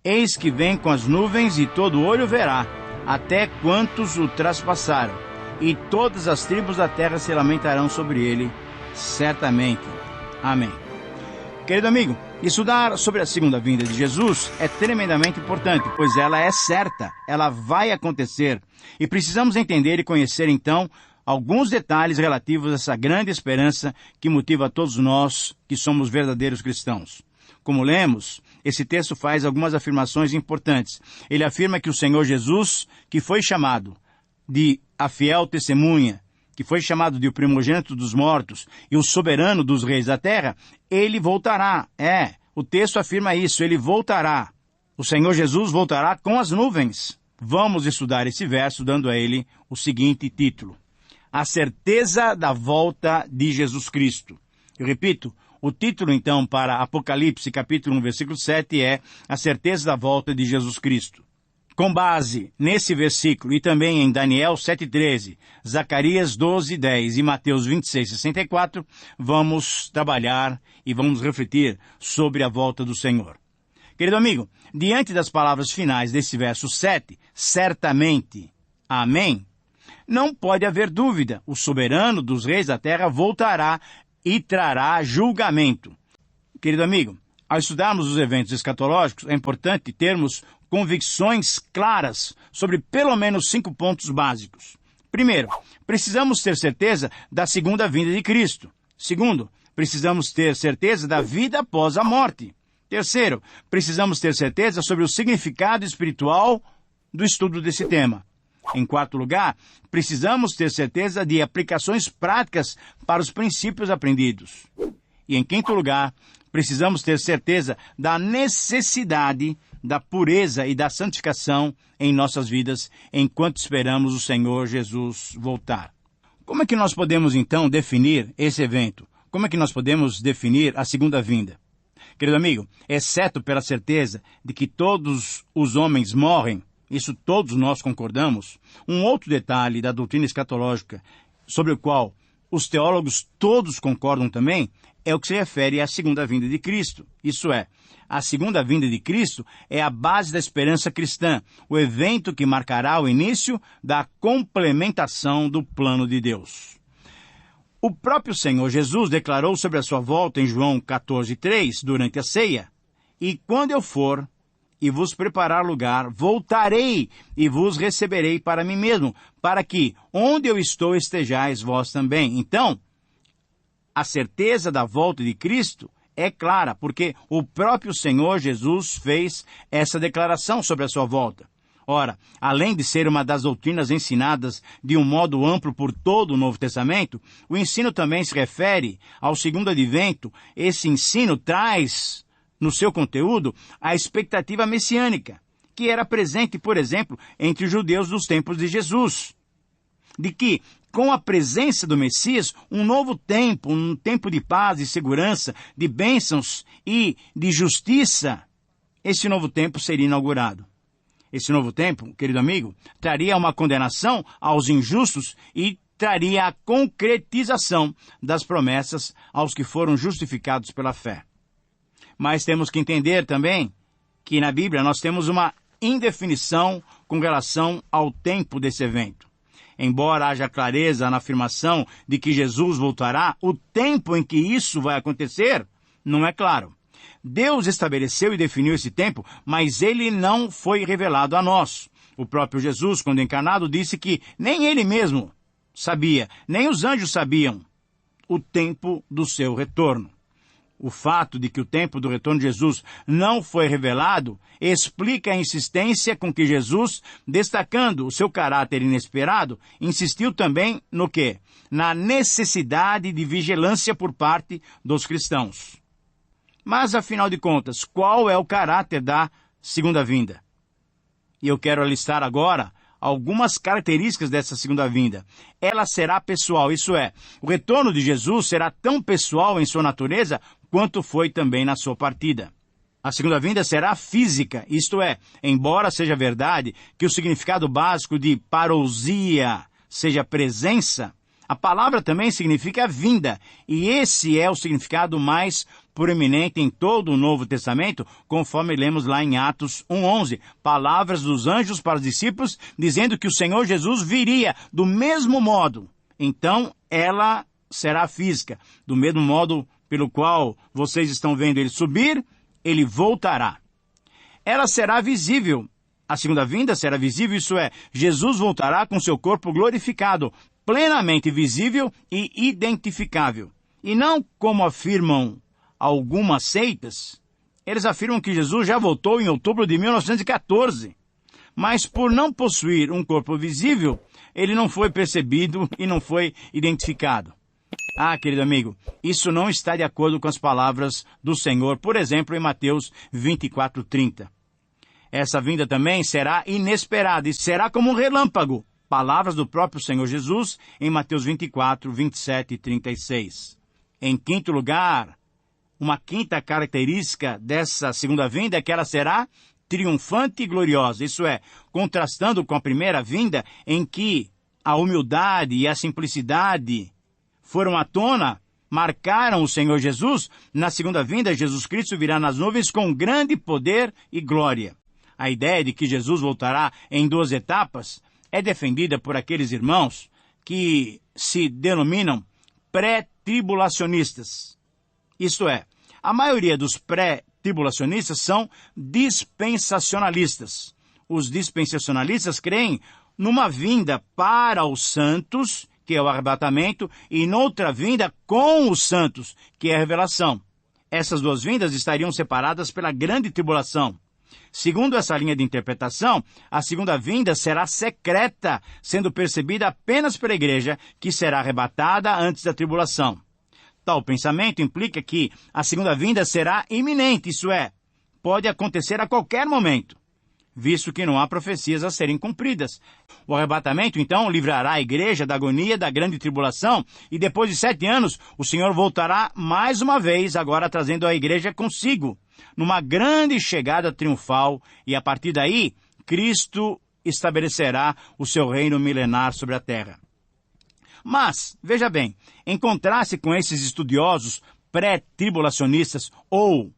Eis que vem com as nuvens e todo olho verá, até quantos o traspassaram, e todas as tribos da terra se lamentarão sobre ele, certamente. Amém. Querido amigo, estudar sobre a segunda vinda de Jesus é tremendamente importante, pois ela é certa, ela vai acontecer. E precisamos entender e conhecer, então, alguns detalhes relativos a essa grande esperança que motiva a todos nós que somos verdadeiros cristãos. Como lemos, esse texto faz algumas afirmações importantes. Ele afirma que o Senhor Jesus, que foi chamado de a fiel testemunha, que foi chamado de o primogênito dos mortos e o soberano dos reis da terra, ele voltará. O texto afirma isso, ele voltará. O Senhor Jesus voltará com as nuvens. Vamos estudar esse verso dando a ele o seguinte título: A certeza da volta de Jesus Cristo. Eu repito, o título então para Apocalipse capítulo 1, versículo 7 é A certeza da volta de Jesus Cristo. Com base nesse versículo e também em Daniel 7,13, Zacarias 12,10 e Mateus 26,64, vamos trabalhar e vamos refletir sobre a volta do Senhor. Querido amigo, diante das palavras finais desse verso 7, certamente, amém, não pode haver dúvida, o soberano dos reis da terra voltará e trará julgamento. Querido amigo, ao estudarmos os eventos escatológicos, é importante termos convicções claras sobre pelo menos 5 pontos básicos. Primeiro, precisamos ter certeza da segunda vinda de Cristo. Segundo, precisamos ter certeza da vida após a morte. Terceiro, precisamos ter certeza sobre o significado espiritual do estudo desse tema. Em quarto lugar, precisamos ter certeza de aplicações práticas para os princípios aprendidos. E em quinto lugar, precisamos ter certeza da necessidade da pureza e da santificação em nossas vidas enquanto esperamos o Senhor Jesus voltar. Como é que nós podemos, então, definir esse evento? Como é que nós podemos definir a segunda vinda? Querido amigo, exceto pela certeza de que todos os homens morrem, isso todos nós concordamos, um outro detalhe da doutrina escatológica sobre o qual os teólogos todos concordam também, é o que se refere à segunda vinda de Cristo. Isso é, a segunda vinda de Cristo é a base da esperança cristã, o evento que marcará o início da complementação do plano de Deus. O próprio Senhor Jesus declarou sobre a sua volta em João 14,3, durante a ceia: E quando eu for e vos preparar lugar, voltarei e vos receberei para mim mesmo, para que, onde eu estou, estejais vós também. Então, a certeza da volta de Cristo é clara, porque o próprio Senhor Jesus fez essa declaração sobre a sua volta. Ora, além de ser uma das doutrinas ensinadas de um modo amplo por todo o Novo Testamento, o ensino também se refere ao segundo advento. Esse ensino traz no seu conteúdo a expectativa messiânica, que era presente, por exemplo, entre os judeus dos tempos de Jesus, de que, com a presença do Messias, um novo tempo, um tempo de paz e segurança, de bênçãos e de justiça, esse novo tempo seria inaugurado. Esse novo tempo, querido amigo, traria uma condenação aos injustos e traria a concretização das promessas aos que foram justificados pela fé. Mas temos que entender também que na Bíblia nós temos uma indefinição com relação ao tempo desse evento. Embora haja clareza na afirmação de que Jesus voltará, o tempo em que isso vai acontecer não é claro. Deus estabeleceu e definiu esse tempo, mas ele não foi revelado a nós. O próprio Jesus, quando encarnado, disse que nem ele mesmo sabia, nem os anjos sabiam o tempo do seu retorno. O fato de que o tempo do retorno de Jesus não foi revelado explica a insistência com que Jesus, destacando o seu caráter inesperado, insistiu também no quê? Na necessidade de vigilância por parte dos cristãos. Mas, afinal de contas, qual é o caráter da segunda vinda? E eu quero listar agora algumas características dessa segunda vinda. Ela será pessoal, isso é, o retorno de Jesus será tão pessoal em sua natureza quanto foi também na sua partida. A segunda vinda será física, isto é, embora seja verdade que o significado básico de parousia seja presença, a palavra também significa vinda, e esse é o significado mais proeminente em todo o Novo Testamento, conforme lemos lá em Atos 1:11, palavras dos anjos para os discípulos, dizendo que o Senhor Jesus viria do mesmo modo. Então, ela será física, do mesmo modo pelo qual vocês estão vendo ele subir, ele voltará. Ela será visível. A segunda vinda será visível, isso é, Jesus voltará com seu corpo glorificado, plenamente visível e identificável. E não como afirmam algumas seitas, eles afirmam que Jesus já voltou em outubro de 1914. Mas por não possuir um corpo visível, ele não foi percebido e não foi identificado. Ah, querido amigo, isso não está de acordo com as palavras do Senhor, por exemplo, em Mateus 24:30. Essa vinda também será inesperada e será como um relâmpago. Palavras do próprio Senhor Jesus em Mateus 24, 27 e 36. Em quinto lugar, uma quinta característica dessa segunda vinda é que ela será triunfante e gloriosa. Isso é, contrastando com a primeira vinda, em que a humildade e a simplicidade foram à tona, marcaram o Senhor Jesus, na segunda vinda, Jesus Cristo virá nas nuvens com grande poder e glória. A ideia de que Jesus voltará em 2 etapas é defendida por aqueles irmãos que se denominam pré-tribulacionistas. Isto é, a maioria dos pré-tribulacionistas são dispensacionalistas. Os dispensacionalistas creem numa vinda para os santos, que é o arrebatamento, e noutra vinda com os santos, que é a revelação. Essas duas vindas estariam separadas pela grande tribulação. Segundo essa linha de interpretação, a segunda vinda será secreta, sendo percebida apenas pela igreja, que será arrebatada antes da tribulação. Tal pensamento implica que a segunda vinda será iminente, isso é, pode acontecer a qualquer momento, visto que não há profecias a serem cumpridas. O arrebatamento, então, livrará a igreja da agonia da grande tribulação, e depois de 7 anos, o Senhor voltará mais uma vez, agora trazendo a igreja consigo, numa grande chegada triunfal, e a partir daí, Cristo estabelecerá o seu reino milenar sobre a terra. Mas, veja bem, em contraste com esses estudiosos pré-tribulacionistas ou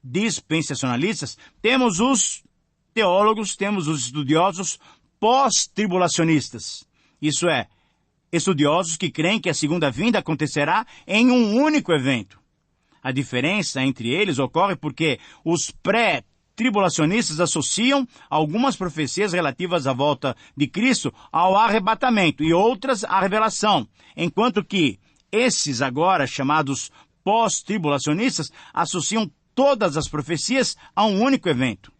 dispensacionalistas, temos os teólogos, temos os estudiosos pós-tribulacionistas. Isso é, estudiosos que creem que a segunda vinda acontecerá em um único evento. A diferença entre eles ocorre porque os pré-tribulacionistas associam algumas profecias relativas à volta de Cristo ao arrebatamento e outras à revelação, enquanto que esses agora chamados pós-tribulacionistas associam todas as profecias a um único evento.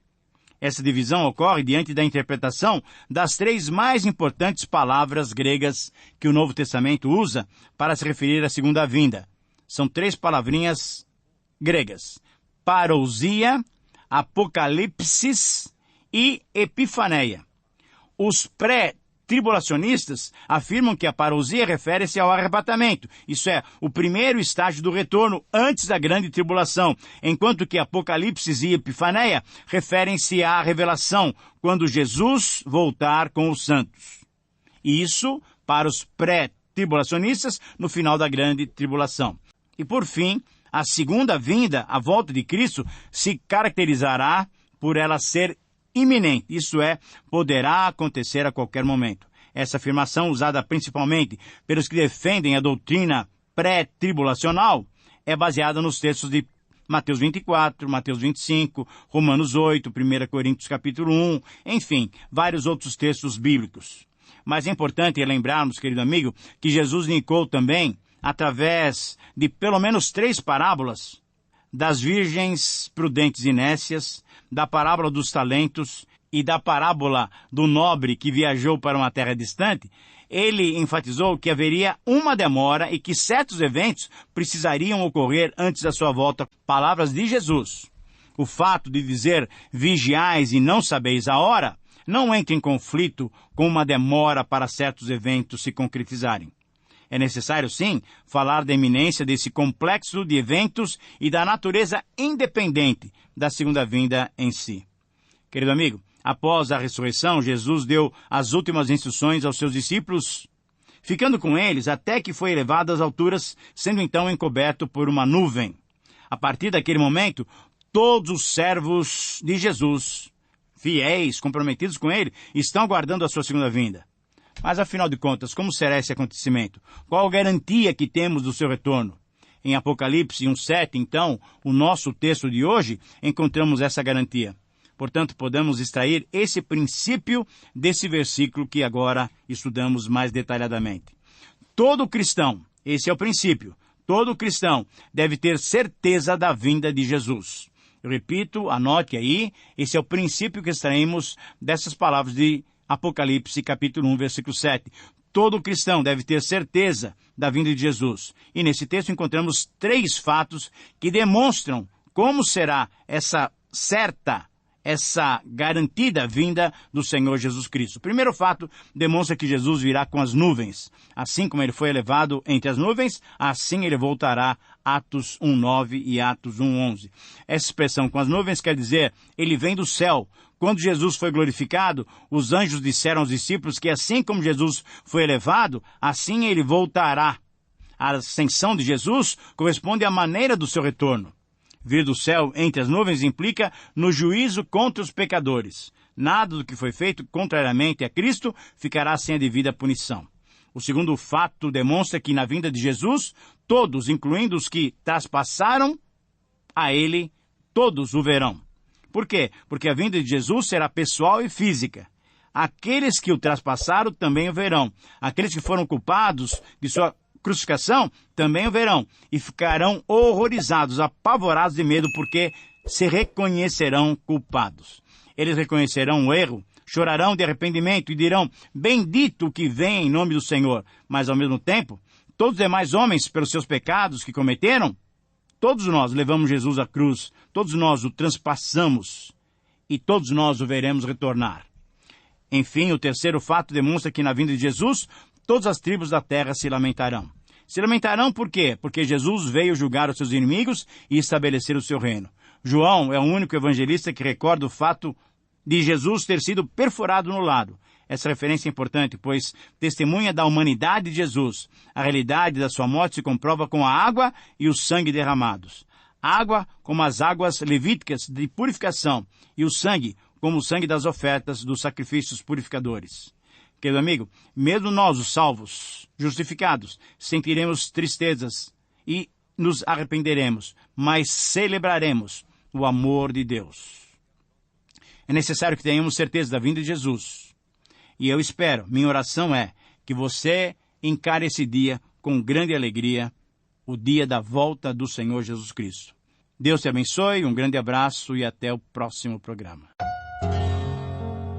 Essa divisão ocorre diante da interpretação das 3 mais importantes palavras gregas que o Novo Testamento usa para se referir à segunda vinda. São 3 palavrinhas gregas: parousia, apocalipsis e epifaneia. Os pré-tribulacionistas afirmam que a parousia refere-se ao arrebatamento, isso é, o primeiro estágio do retorno antes da grande tribulação, enquanto que apocalipsis e epifaneia referem-se à revelação, quando Jesus voltar com os santos. Isso para os pré-tribulacionistas no final da grande tribulação. E por fim, a segunda vinda, a volta de Cristo, se caracterizará por ela ser iminente, isso é, poderá acontecer a qualquer momento. Essa afirmação, usada principalmente pelos que defendem a doutrina pré-tribulacional, é baseada nos textos de Mateus 24, Mateus 25, Romanos 8, 1 Coríntios capítulo 1, enfim, vários outros textos bíblicos. Mas é importante lembrarmos, querido amigo, que Jesus indicou também, através de pelo menos 3 parábolas, das virgens prudentes e nécias, da parábola dos talentos e da parábola do nobre que viajou para uma terra distante, ele enfatizou que haveria uma demora e que certos eventos precisariam ocorrer antes da sua volta. Palavras de Jesus. O fato de dizer vigiais e não sabeis a hora não entra em conflito com uma demora para certos eventos se concretizarem. É necessário, sim, falar da iminência desse complexo de eventos e da natureza independente da segunda vinda em si. Querido amigo, após a ressurreição, Jesus deu as últimas instruções aos seus discípulos, ficando com eles até que foi elevado às alturas, sendo então encoberto por uma nuvem. A partir daquele momento, todos os servos de Jesus, fiéis, comprometidos com ele, estão aguardando a sua segunda vinda. Mas, afinal de contas, como será esse acontecimento? Qual a garantia que temos do seu retorno? Em Apocalipse 1:7, então, o nosso texto de hoje, encontramos essa garantia. Portanto, podemos extrair esse princípio desse versículo que agora estudamos mais detalhadamente. Todo cristão, esse é o princípio, todo cristão deve ter certeza da vinda de Jesus. Eu repito, anote aí, esse é o princípio que extraímos dessas palavras de Apocalipse, capítulo 1, versículo 7. Todo cristão deve ter certeza da vinda de Jesus. E nesse texto encontramos 3 fatos que demonstram como será essa garantida vinda do Senhor Jesus Cristo. O primeiro fato demonstra que Jesus virá com as nuvens. Assim como ele foi elevado entre as nuvens, assim ele voltará. Atos 1:9 e Atos 1:11. Essa expressão com as nuvens quer dizer, ele vem do céu. Quando Jesus foi glorificado, os anjos disseram aos discípulos que assim como Jesus foi elevado, assim ele voltará. A ascensão de Jesus corresponde à maneira do seu retorno. Vir do céu entre as nuvens implica no juízo contra os pecadores. Nada do que foi feito contrariamente a Cristo ficará sem a devida punição. O segundo fato demonstra que na vinda de Jesus, todos, incluindo os que traspassaram a ele, todos o verão. Por quê? Porque a vinda de Jesus será pessoal e física. Aqueles que o traspassaram também o verão. Aqueles que foram culpados de sua crucificação também o verão. E ficarão horrorizados, apavorados de medo, porque se reconhecerão culpados. Eles reconhecerão o erro, chorarão de arrependimento e dirão, bendito o que vem em nome do Senhor. Mas, ao mesmo tempo, todos os demais homens, pelos seus pecados que cometeram, todos nós levamos Jesus à cruz, todos nós o transpassamos e todos nós o veremos retornar. Enfim, o terceiro fato demonstra que na vinda de Jesus, todas as tribos da terra se lamentarão. Se lamentarão por quê? Porque Jesus veio julgar os seus inimigos e estabelecer o seu reino. João é o único evangelista que recorda o fato de Jesus ter sido perfurado no lado. Essa referência é importante, pois testemunha da humanidade de Jesus. A realidade da sua morte se comprova com a água e o sangue derramados. Água como as águas levíticas de purificação e o sangue como o sangue das ofertas dos sacrifícios purificadores. Querido amigo, mesmo nós, os salvos, justificados, sentiremos tristezas e nos arrependeremos, mas celebraremos o amor de Deus. É necessário que tenhamos certeza da vinda de Jesus. E eu espero, minha oração é que você encare esse dia com grande alegria, o dia da volta do Senhor Jesus Cristo. Deus te abençoe, um grande abraço e até o próximo programa.